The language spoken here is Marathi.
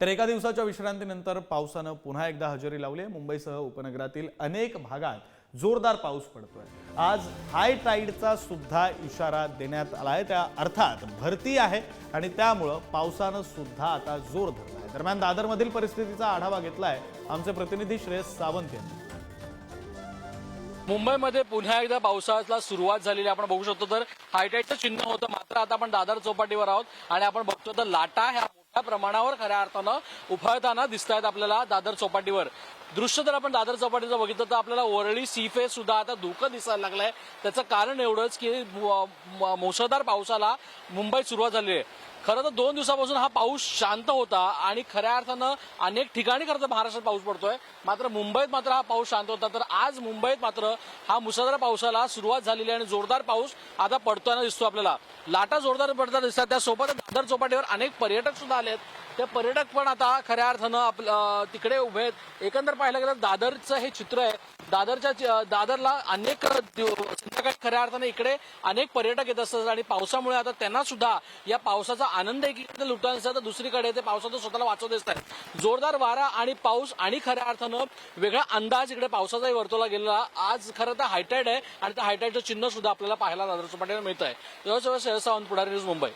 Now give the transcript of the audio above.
तर एका दिवसाच्या विश्रांतीनंतर पावसानं पुन्हा एकदा हजेरी लावली आहे। मुंबईसह उपनगरातील अनेक भागात जोरदार पाऊस पडतोय। आज हाय टाइडचा सुद्धा इशारा देण्यात आलाय। त्या अर्थात भरती आहे आणि त्यामुळे पावसानं सुद्धा आता जोर धरला आहे। दरम्यान दादरमधील परिस्थितीचा आढावा घेतलाय आमचे प्रतिनिधी श्रेयस सावंत यांनी। मुंबईमध्ये पुन्हा एकदा पावसाला सुरुवात झालेली आपण बघू शकतो। तर हायटाईडचं चिन्ह होतं, मात्र आता आपण दादर चौपाटीवर आहोत आणि आपण बघतो तर लाटा ह्या मोठ्या प्रमाणावर खऱ्या अर्थानं उफाळताना दिसत आहेत आपल्याला दादर चौपाटीवर। दृश्य जर आपण दादर चौपाटीचं बघितलं तर आपल्याला वरळी सी फेस सुद्धा आता धोकं दिसायला लागलंय। त्याचं कारण एवढंच की मुसळधार पावसाला मुंबईत सुरुवात झाली आहे। खरं तर 2 दिवसापासून हा पाऊस शांत होता आणि खऱ्या अर्थानं अनेक ठिकाणी खरं तर महाराष्ट्रात पाऊस पडतोय, मात्र मुंबईत मात्र हा पाऊस शांत होता। तर आज मुंबईत मात्र हा मुसळधार पावसाला सुरुवात झालेली आहे आणि जोरदार पाऊस आता पडताना दिसतो आपल्याला। लाटा जोरदार पडताना दिसतात, त्यासोबत दादर चौपाटीवर अनेक पर्यटक सुद्धा आलेत। ते पर्यटक पण आता खऱ्या अर्थानं तिकडे उभे आहेत। एकंदर पाहिलं गेलं दादरचं हे चित्र आहे। दादरला अनेक संध्याकाळी खऱ्या अर्थानं इकडे अनेक पर्यटक येत असतात आणि पावसामुळे आता त्यांना सुद्धा या पावसाचा आनंद एकीकडे लुटायला असतात तर दुसरीकडे ते पावसाचं स्वतःला वाचवत असतात। जोरदार वारा आणि पाऊस आणि खऱ्या अर्थानं वेगळा अंदाज इकडे पावसाचाही वर्तवला गेलेला। आज खरं तर हायटाईड आहे आणि त्या हायटाईडचं चिन्ह सुद्धा आपल्याला पाहायला दादर चौपाटीवर मिळत आहे। श्रेयस सावंत, पुढारी न्यूज, मुंबई।